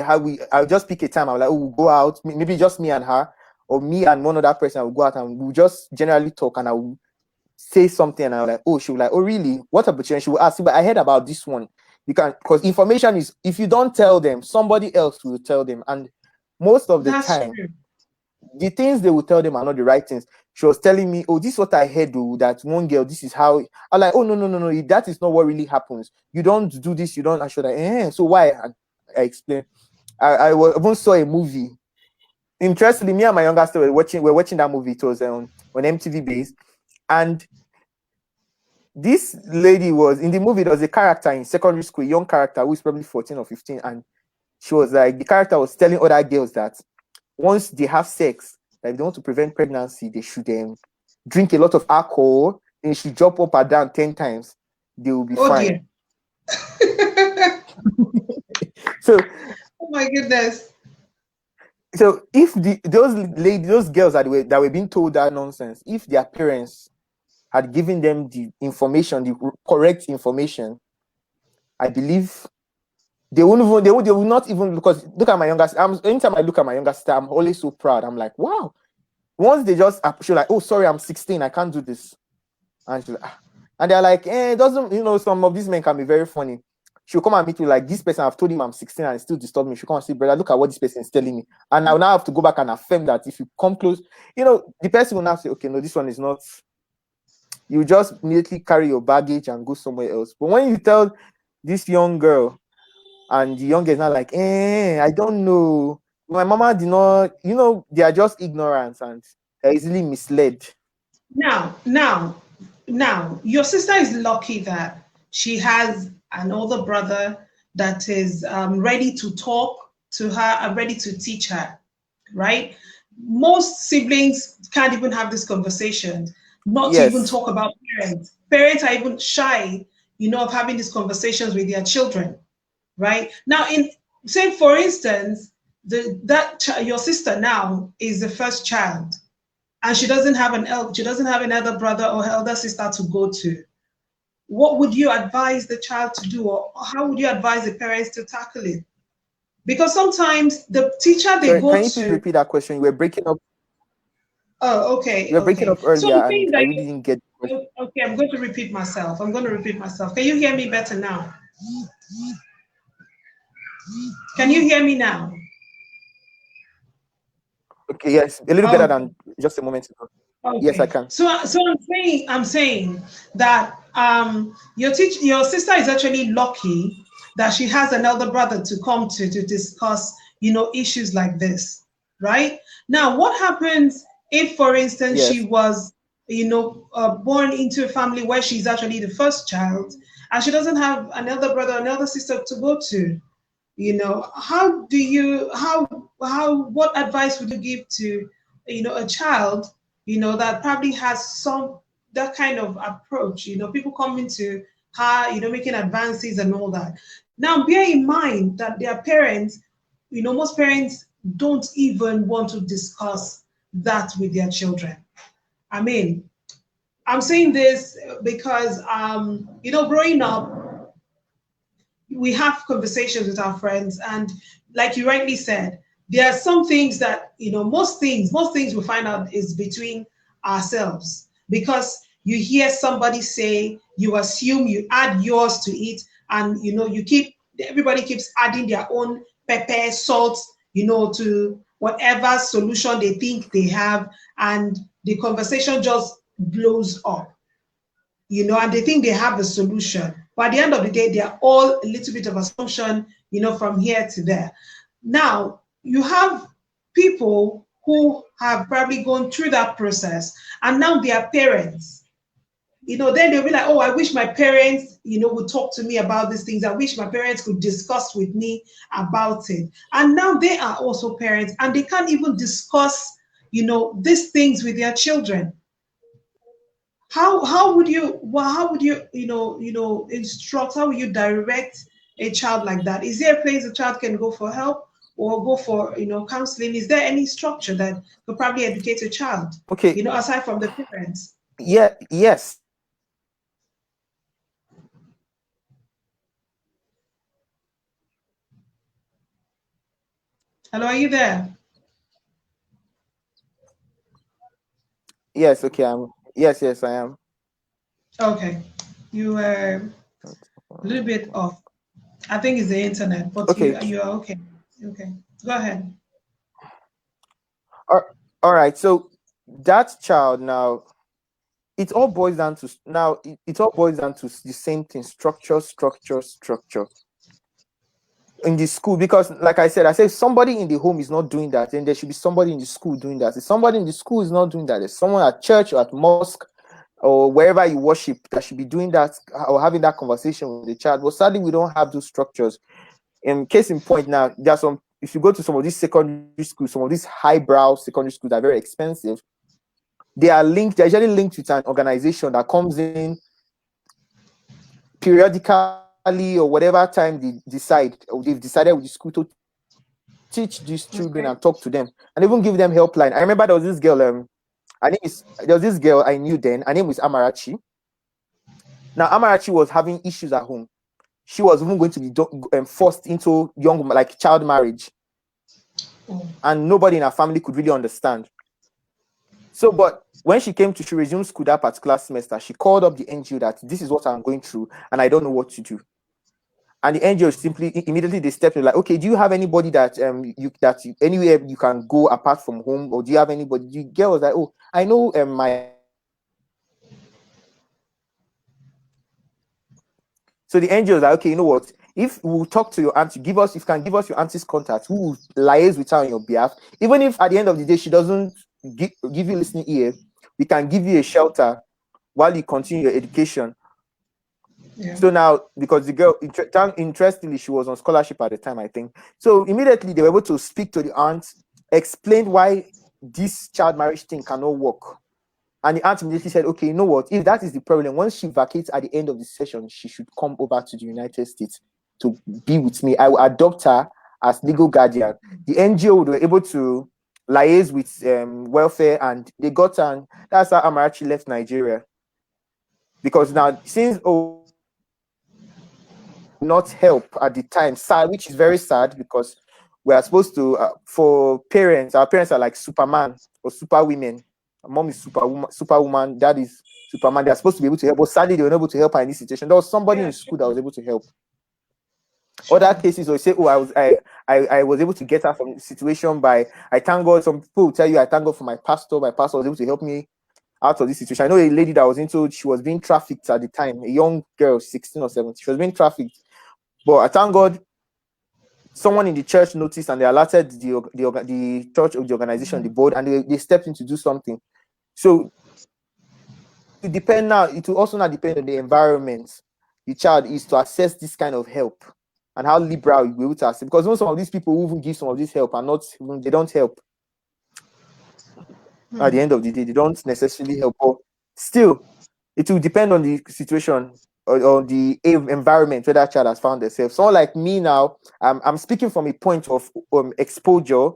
I'll just pick a time. I'll like, oh, we'll go out, maybe just me and her, or me and one other person. I will go out and we'll just generally talk, and I will say something, and I was like, oh, she was like, oh, really? What opportunity? She will ask me, but I heard about this one. You can, because information is, if you don't tell them, somebody else will tell them. And most of the That's time, true. the things they will tell them are not the right things. She was telling me, oh, this is what I heard, oh, that one girl, this is how. I'm like, oh, no, that is not what really happens. You don't do this, you don't. I should like, so why? I explained. I even saw a movie. Interestingly, me and my younger sister were watching that movie. It was on MTV Base, and this lady was in the movie. There was a character in secondary school, a young character who is probably 14 or 15, and she was like, the character was telling other girls that once they have sex, that if they want to prevent pregnancy, they should drink a lot of alcohol. They should jump up and down 10 times. They will be Oh fine. dear. So, oh my goodness. so if those girls that were being told that nonsense, if their parents had given them the information, the correct information, I believe they would not even, because look at my younger sister. Anytime I look at my younger sister, I'm always so proud. I'm like, wow. Once they just, she's like, oh, sorry, I'm 16, I can't do this. And she's like, and they're like, it doesn't, some of these men can be very funny. She'll come and meet you like, this person, I've told him I'm 16 and it still disturbs me. She'll come and say, brother, look at what this person is telling me. And I'll now have to go back and affirm that if you come close, the person will now say, okay, no, this one is not. You just immediately carry your baggage and go somewhere else. But when you tell this young girl, and the young girl is not like, I don't know. My mama did not, they are just ignorant and they're easily misled. Now, your sister is lucky that she has an older brother that is ready to talk to her and ready to teach her, right? Most siblings can't even have this conversation, not to even Yes. talk about parents. Parents are even shy, of having these conversations with their children, right? Now, say for instance, your sister now is the first child, and she doesn't have an elder brother or elder sister to go to. What would you advise the child to do, or how would you advise the parents to tackle it? Because sometimes the teacher they Sorry, go can you please to. repeat that question? You were breaking up. Oh, okay, You were breaking okay. up So earlier, I'm and saying I that. really didn't get the question. Okay, I'm going to repeat myself. Can you hear me better now? Can you hear me now? Okay, yes, a little better Okay. than just a moment ago. Yes, I Okay, can. so I'm saying that your sister is actually lucky that she has an elder brother to come to discuss issues like this, right? Now, what happens if, for instance, she Yes. was born into a family where she's actually the first child and she doesn't have an elder brother, an elder sister to go to? How do you how what advice would you give to a child that probably has some that kind of approach? People coming to her, making advances and all that. Now bear in mind that their parents, most parents don't even want to discuss that with their children. I mean, I'm saying this because growing up, we have conversations with our friends, and like you rightly said, there are some things that most things we find out is between ourselves, because you hear somebody say, you assume, you add yours to it, and everybody keeps adding their own pepper, salt, to whatever solution they think they have, and the conversation just blows up. and they think they have the solution. But at the end of the day, they are all a little bit of assumption, from here to there. Now, you have people who have probably gone through that process and now they are parents. Then they'll be like, oh, I wish my parents, would talk to me about these things. I wish my parents could discuss with me about it. And now they are also parents and they can't even discuss, these things with their children. How would you instruct, how would you direct a child like that? Is there a place a child can go for help or go for counseling? Is there any structure that could probably educate a child, Okay. aside from the parents? Yeah. Yes. Hello, are you there? Yes. Okay. Yes. Yes, I am. Okay, you were a little bit off. I think it's the internet, but you Okay. you are okay. Okay, go ahead. All all right. So that child now, it all boils down to now. It all boils down to the same thing: structure, structure, structure in the school. Because, like I said, if somebody in the home is not doing that, then there should be somebody in the school doing that. If somebody in the school is not doing that, there's someone at church or at mosque or wherever you worship that should be doing that or having that conversation with the child. But sadly, we don't have those structures. In case in point now, there's some. If you go to some of these secondary schools, some of these highbrow secondary schools are very expensive. They are linked. They're usually linked with an organization that comes in periodically or whatever time they decide, or they've decided with the school to teach these children Okay. and talk to them and even give them helpline. I remember there was this girl. There was this girl I knew then. Her name was Amarachi. Now Amarachi was having issues at home. She was even going to be forced into like child marriage, Oh, and nobody in her family could really understand. So, but when she resumed school that particular semester, she called up the NGO that this is what I'm going through and I don't know what to do. And the NGO simply immediately they stepped in like, okay, do you have anybody that anywhere you can go apart from home, or do you have anybody? The girl was like, oh, I know my. So the NGO was like, okay, you know what? If we'll talk to your auntie, if you can give us your auntie's contact, who will liaise with her on your behalf. Even if at the end of the day she doesn't give you listening ear, we can give you a shelter while you continue your education. yeah. So now, because the girl, interestingly, she was on scholarship at the time, I think. So immediately they were able to speak to the aunt, explain why this child marriage thing cannot work. And the aunt immediately said, okay, you know what? If that is the problem, once she vacates at the end of the session, she should come over to the United States to be with me. I will adopt her as legal guardian. The NGO were able to liaise with welfare, and they got her. And that's how Amarachi left Nigeria. Because now, since not help at the time, sad, which is very sad because we are supposed to, for parents, our parents are like Superman or superwomen. Mom is superwoman, dad is Superman. They're supposed to be able to help, but sadly, they were not able to help her in this situation. There was somebody Yeah, in school that was able to help. Other sure. cases, or say, oh, I was able to get her from the situation by, I thank God. Some people will tell you, I thank God for my pastor. My pastor was able to help me out of this situation. I know a lady that was she was being trafficked at the time, a young girl, 16 or 17. She was being trafficked. But I thank God someone in the church noticed and they alerted the church of the organization, the board, and they stepped in to do something. So it will also not depend on the environment the child is to access this kind of help and how liberal you will be able to access. Because even some of these people who even give some of this help are not, they don't help at the end of the day. They don't necessarily help. But still, it will depend on the situation or the environment where that child has found themselves. Someone like me now, I'm speaking from a point of exposure.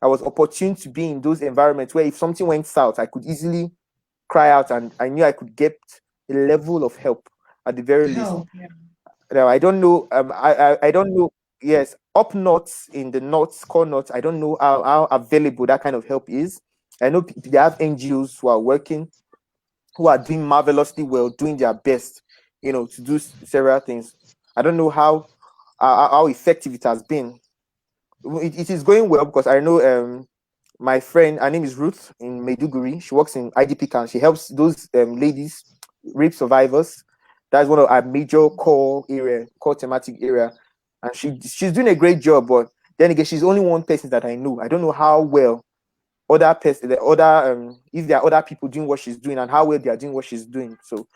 I was opportune to be in those environments where if something went south, I could easily cry out and I knew I could get a level of help at the very least. Help. Yeah. Now, I don't know. I don't know. Yes, up north in the north, core north, I don't know how available that kind of help is. I know they have NGOs who are working, who are doing marvelously well, doing their best, to do several things. I don't know how effective it has been. It is going well because I know my friend, her name is Ruth in Maiduguri. She works in IDP camp. She helps those ladies rape survivors. That's one of our major core thematic area, and she's doing a great job. But then again, she's only one person that I know. I don't know how well the other if there are other people doing what she's doing and how well they are doing what she's doing. So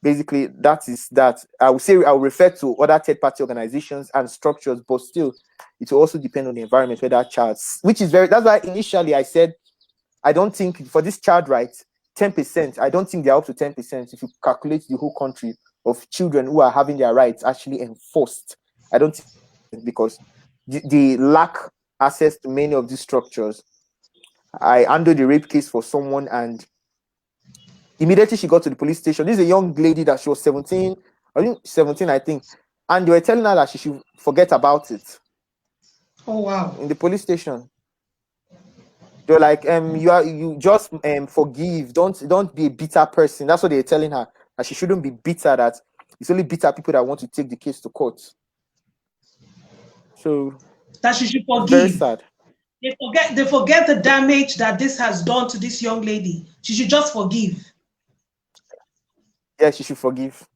basically, that is that. I would say I will refer to other third party organizations and structures, but still, it will also depend on the environment where that child, which is very. That's why initially I said I don't think for this child rights, 10%. I don't think they're up to 10% if you calculate the whole country of children who are having their rights actually enforced. I don't think because they lack access to many of these structures. I handled the rape case for someone, and immediately she got to the police station. This is a young lady that she was 17, I think 17, I think, and they were telling her that she should forget about it. Oh wow! In the police station, they're like, you just forgive. Don't be a bitter person. That's what they're telling her. That she shouldn't be bitter. That it's only bitter people that want to take the case to court. So That she should it's very forgive. sad. They forget the damage that this has done to this young lady. She should just forgive. Yeah, she should forgive.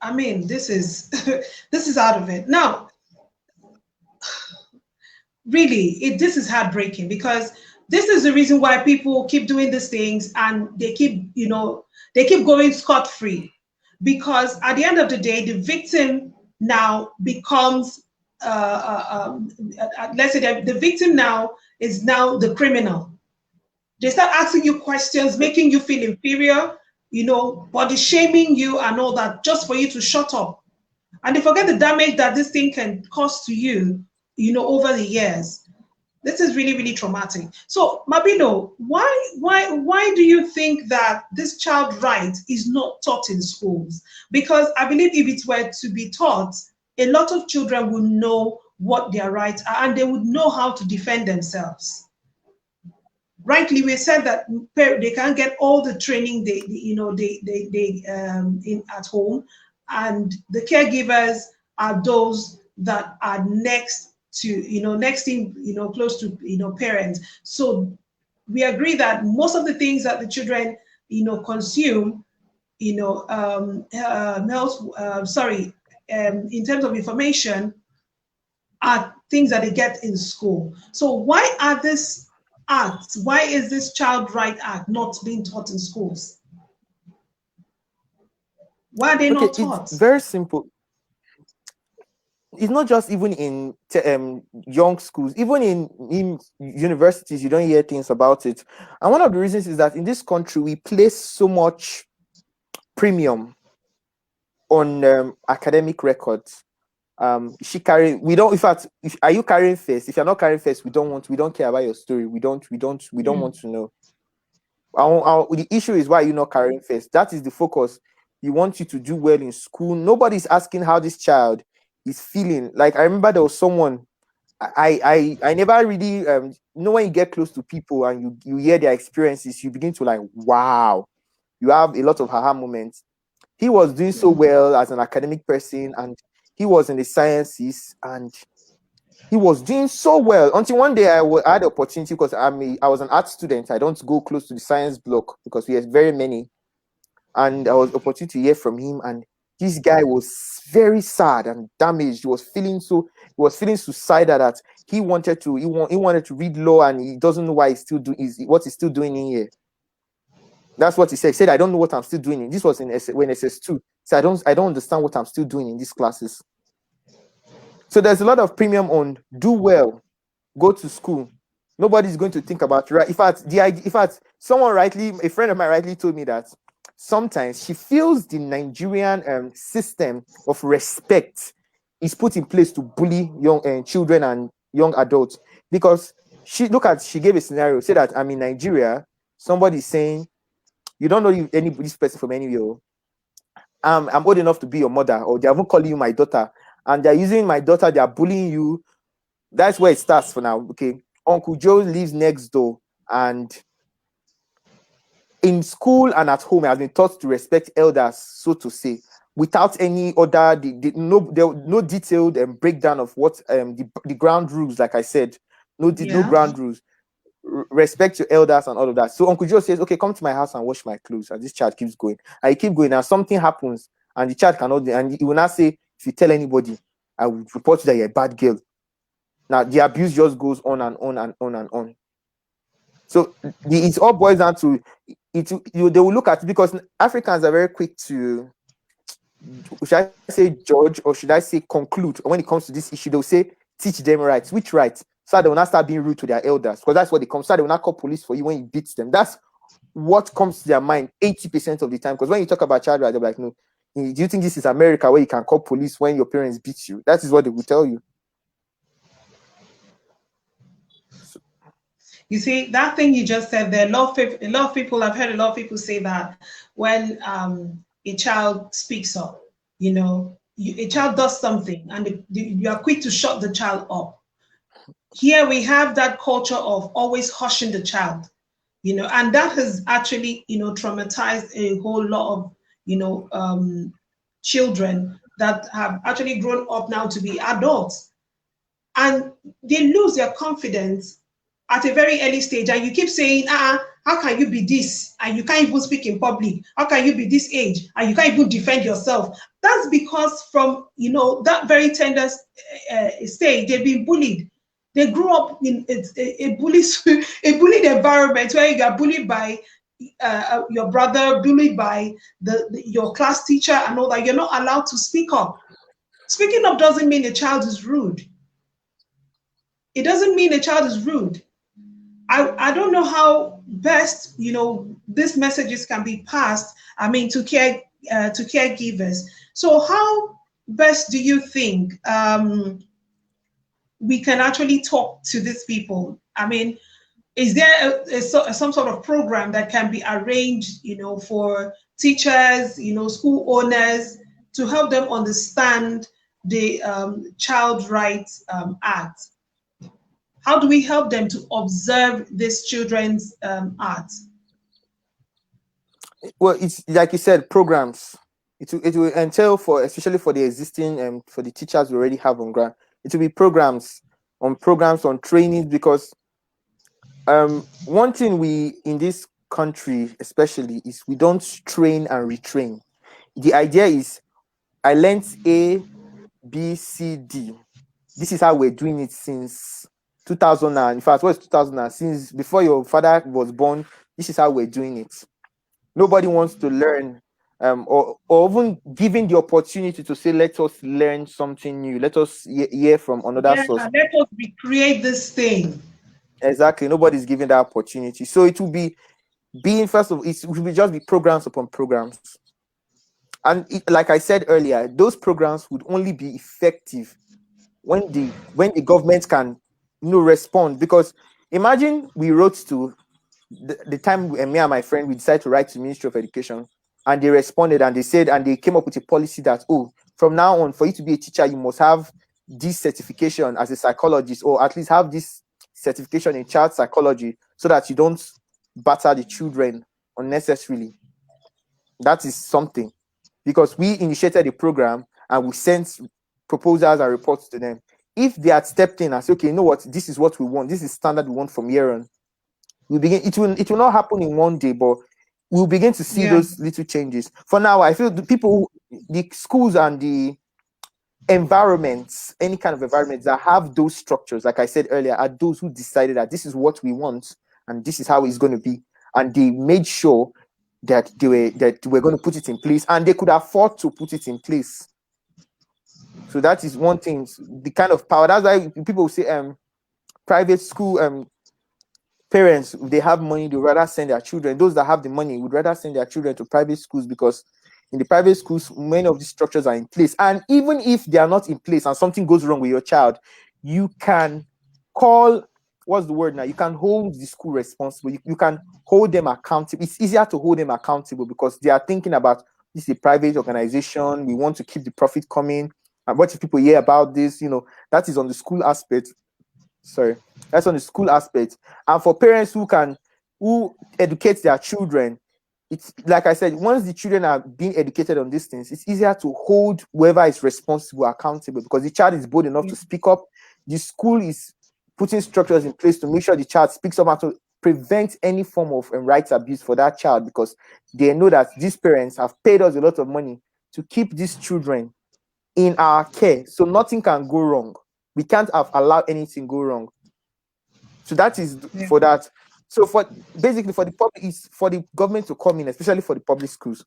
I mean, this is this is out of it. Now, really, this is heartbreaking because this is the reason why people keep doing these things and they keep, they keep going scot-free. Because at the end of the day, the victim now becomes, let's say that the victim now is now the criminal. They start asking you questions, making you feel inferior, body shaming you and all that, just for you to shut up. And they forget the damage that this thing can cause to you, over the years. This is really, really traumatic. So, Mabilo, why do you think that this child right is not taught in schools? Because I believe if it were to be taught, a lot of children would know what their rights are and they would know how to defend themselves. Rightly, we said that they can't get all the training they in at home, and the caregivers are those that are next to next in close to parents. So we agree that most of the things that the children consume in terms of information are things that they get in school. So why are this acts? Why is this Child Right Act not being taught in schools? Why are they Okay, not it's taught? very simple. It's not just even in young schools, even in universities, you don't hear things about it. And one of the reasons is that in this country, we place so much premium on academic records. We don't, in fact, are you carrying first? If you're not carrying first, we don't care about your story. We don't want to know. The issue is why you're not carrying first. That is the focus. You want you to do well in school. Nobody's asking how this child is feeling. Like I remember there was someone I never really when you get close to people and you hear their experiences, you begin to like, wow, you have a lot of aha moments. He was doing so well as an academic person, and he was in the sciences, and he was doing so well until one day I had the opportunity, because I was an art student. I don't go close to the science block because we have very many, and I was opportunity to hear from him. And this guy was very sad and damaged. He was feeling suicidal, that he wanted to read law, and he doesn't know why he's still doing what he's still doing in here. That's what he said. He said, I don't know what I'm still doing in. This was when SS2. So I don't understand what I'm still doing in these classes. So there's a lot of premium on do well, go to school. Nobody's going to think about right. In fact, a friend of mine rightly told me that sometimes she feels the Nigerian system of respect is put in place to bully young children and young adults, because she gave a scenario, say that I'm in Nigeria, somebody's saying, you don't know this person from anywhere. I'm old enough to be your mother, or they haven't called you my daughter, and they're using my daughter, they're bullying you. That's where it starts for now. Okay. Uncle Joe lives next door, and in school and at home, has been taught to respect elders, so to say, without any other, no detailed breakdown of what the ground rules, like I said, no ground rules. respect your elders and all of that. So Uncle Joe says, okay, come to my house and wash my clothes. And this child keeps going. And he keep going, and something happens, and the child cannot do, and he will not say, if you tell anybody, I will report you that you're a bad girl. Now the abuse just goes on and on and on and on. So it all boils down to it. They will look at it, because Africans are very quick to, should I say judge, or should I say conclude? When it comes to this issue, they'll say teach them rights. Which rights? So they will not start being rude to their elders, because that's what they come. So they will not call police for you when you beat them. That's what comes to their mind 80% of the time. Because when you talk about child rights, they're like, no, do you think this is America where you can call police when your parents beat you? That is what they will tell you. You see, that thing you just said there, a lot of people, I've heard a lot of people say that when a child speaks up, a child does something and you are quick to shut the child up. Here we have that culture of always hushing the child, and that has actually, traumatized a whole lot of, children that have actually grown up now to be adults. And they lose their confidence at a very early stage, and you keep saying, how can you be this and you can't even speak in public? How can you be this age and you can't even defend yourself? That's because from that very tender stage, they've been bullied. They grew up in a bullied environment where you got bullied by your brother, bullied by your class teacher, and all that. You're not allowed to speak up. Speaking up doesn't mean a child is rude. It doesn't mean a child is rude. I don't know how best these messages can be passed. I mean, to caregivers. So how best do you think we can actually talk to these people? I mean, is there some sort of program that can be arranged, for teachers, school owners, to help them understand the Child Rights Act? How do we help them to observe this children's art? Well, it's like you said, programs. It will entail, for especially for the existing for the teachers we already have on ground. It will be programs on trainings, because one thing we in this country especially is we don't train and retrain. The idea is, I learned A, B, C, D. This is how we're doing it since 2000. In fact, what's 2000? Since before your father was born, this is how we're doing it. Nobody wants to learn, or even given the opportunity to say, let us learn something new. Let us hear from another source. Let us recreate this thing. Exactly. Nobody's given that opportunity. So it will be first of all, it will just be programs upon programs. And like I said earlier, those programs would only be effective when the government can respond. Because imagine we wrote to the time me and my friend, we decided to write to the Ministry of Education, and they responded, and they said, and they came up with a policy that, from now on, for you to be a teacher, you must have this certification as a psychologist, or at least have this certification in child psychology, so that you don't batter the children unnecessarily. That is something, because we initiated the program and we sent proposals and reports to them. If they had stepped in and said, okay, you know what, this is what we want, this is standard we want from here on, we begin. It will not happen in one day, but we'll begin to see those little changes. For now, I feel the schools and the environments, any kind of environments that have those structures, like I said earlier, are those who decided that this is what we want and this is how it's going to be, and they made sure that we're going to put it in place, and they could afford to put it in place. So that is one thing, the kind of power. That's why people say private school parents, if they have money, they would rather send their children. Those that have the money would rather send their children to private schools, because in the private schools, many of these structures are in place. And even if they are not in place and something goes wrong with your child, you can call, what's the word now? You can hold the school responsible. You can hold them accountable. It's easier to hold them accountable because they are thinking about, this is a private organization. We want to keep the profit coming. And what if people hear about this? That is on the school aspect. Sorry, that's on the school aspect. And for parents who educate their children, it's like I said, once the children are being educated on these things, it's easier to hold whoever is responsible accountable, because the child is bold enough to speak up. The school is putting structures in place to make sure the child speaks up and to prevent any form of rights abuse for that child, because they know that these parents have paid us a lot of money to keep these children in our care, so nothing can go wrong. We can't have allowed anything go wrong. So that is Yeah. for that. So for basically for the public, is for the government to come in, especially for the public schools,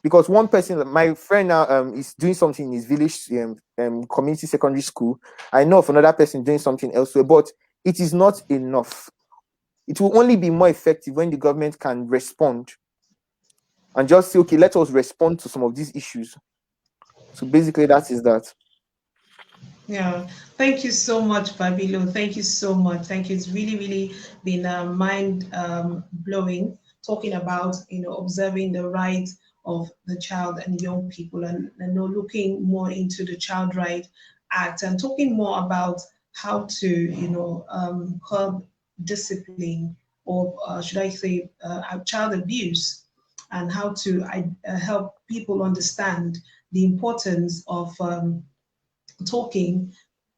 because one person, my friend now, is doing something in his village community secondary school. I know of another person doing something elsewhere, but it is not enough. It will only be more effective when the government can respond and just say, okay, let us respond to some of these issues. So basically, that is that. Yeah, thank you so much, Babilo. Thank you so much. Thank you. It's really, really been mind blowing talking about observing the rights of the child and young people, and looking more into the Child Right Act and talking more about how to curb discipline, or should I say child abuse, and how to help people understand the importance of talking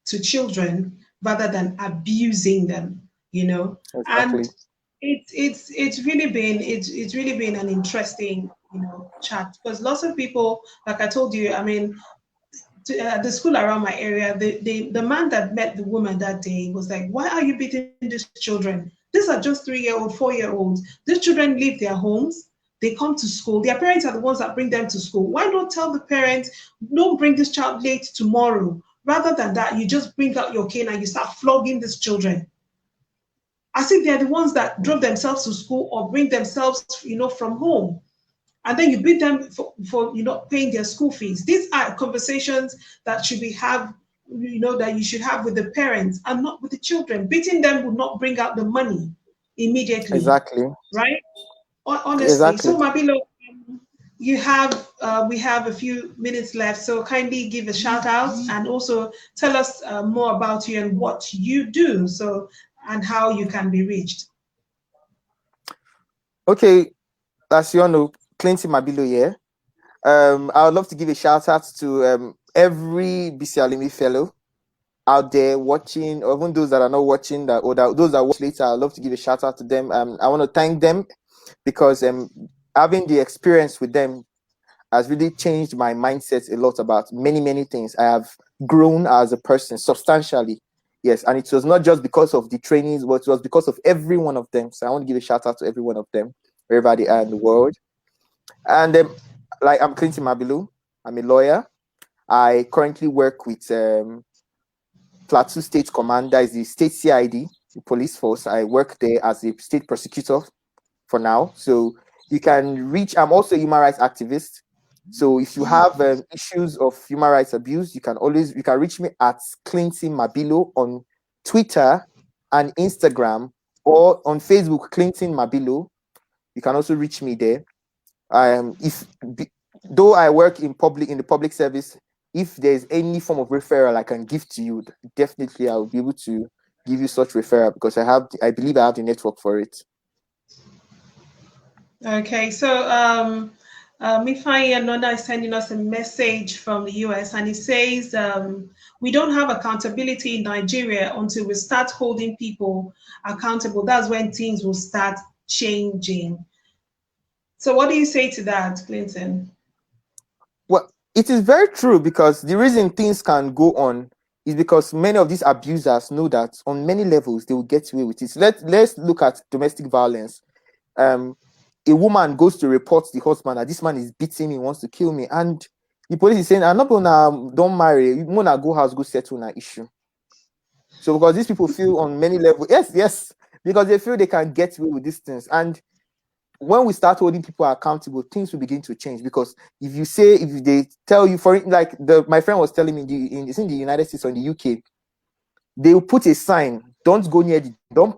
to children rather than abusing them, and Exactly. it's really been it's really been an interesting chat, because lots of people, like I told you, I mean, the school around my area, the man that met the woman that day was like, "Why are you beating these children? These are just 3-year-old, 4-year-olds. These children leave their homes, they come to school. Their parents are the ones that bring them to school. Why not tell the parents, don't bring this child late tomorrow? Rather than that, you just bring out your cane and you start flogging these children, as if they're the ones that drove themselves to school or bring themselves, from home, and then you beat them for paying their school fees. These are conversations that should be have that you should have with the parents and not with the children. Beating them would not bring out the money immediately, Exactly. right? Honestly. Exactly. So Mabilo, we have a few minutes left, so kindly give a shout out and also tell us more about you and what you do, so and how you can be reached. Okay, as you all know, Clinton Mabilo here. I would love to give a shout out to every BCLME fellow out there watching, or even those that are not watching, those that watch later. I'd love to give a shout out to them. I want to thank them because having the experience with them has really changed my mindset a lot about many, many things. I have grown as a person substantially. Yes, and it was not just because of the trainings, but it was because of every one of them. So I want to give a shout out to every one of them, wherever they are in the world. And like, I'm Clinton Mabilu. I'm a lawyer. I currently work with Plateau State Commander, is the state CID, the police force. I work there as a state prosecutor for now. So you can reach. I'm also a human rights activist. So if you have issues of human rights abuse, you can reach me at Clinton Mabilo on Twitter and Instagram, or on Facebook, Clinton Mabilo. You can also reach me there. If though I work in the public service, if there's any form of referral I can give to you, definitely I'll be able to give you such referral, because I believe I have the network for it. Okay, so Mifai Anona is sending us a message from the US, and he says, we don't have accountability in Nigeria until we start holding people accountable. That's when things will start changing. So, what do you say to that, Clinton? Well, it is very true, because the reason things can go on is because many of these abusers know that on many levels they will get away with it. Let's look at domestic violence. Um, a woman goes to report the husband that this man is beating me, wants to kill me, and the police is saying, "I'm not gonna don't marry. You gonna go house, go settle an issue." So because these people feel on many levels, yes, because they feel they can get away with these things, and when we start holding people accountable, things will begin to change. Because if they tell you, for like my friend was telling me, it's in the United States or in the UK, they will put a sign: don't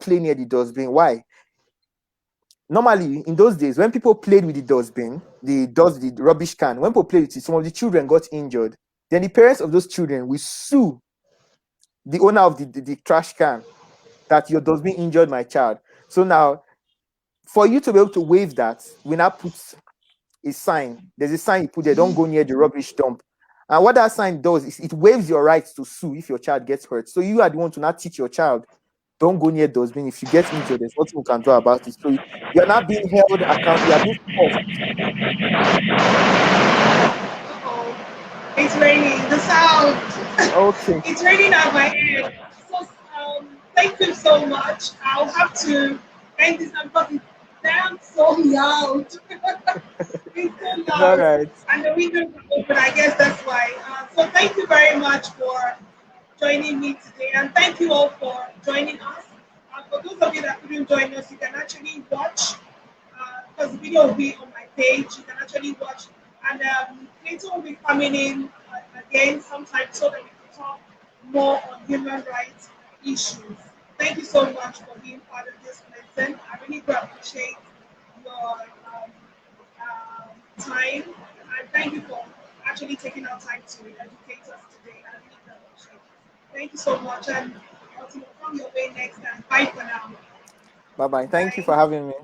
play near the dustbin. Why? Normally in those days, when people played with the dustbin, the rubbish can, when people played with it, some of the children got injured. Then the parents of those children will sue the owner of the trash can, that your dustbin injured my child. So now, for you to be able to waive that, we now put a sign. There's a sign you put there: don't go near the rubbish dump. And what that sign does is it waives your rights to sue if your child gets hurt. So you are the one to now teach your child don't go near dustbin. If you get injured, there's nothing we can do about it. So you're not being held account. You are being forced. Uh-oh. It's raining. The sound. Okay. It's raining at my ear. So, thank you so much. I'll have to end this because it's damn so loud. It's so It's all loud. right. And the windows are open. I guess that's why. So, thank you very much for joining me today. And thank you all for joining us. For those of you that couldn't join us, you can actually watch because the video will be on my page. You can actually watch. And later will be coming in again sometime so that we can talk more on human rights issues. Thank you so much for being part of this lesson. I really do appreciate your time. And thank you for actually taking our time to educate us today. I really do appreciate it. Thank you so much. And I'll see you come your way next time. Bye for now. Bye bye. Thank you Bye. for having me.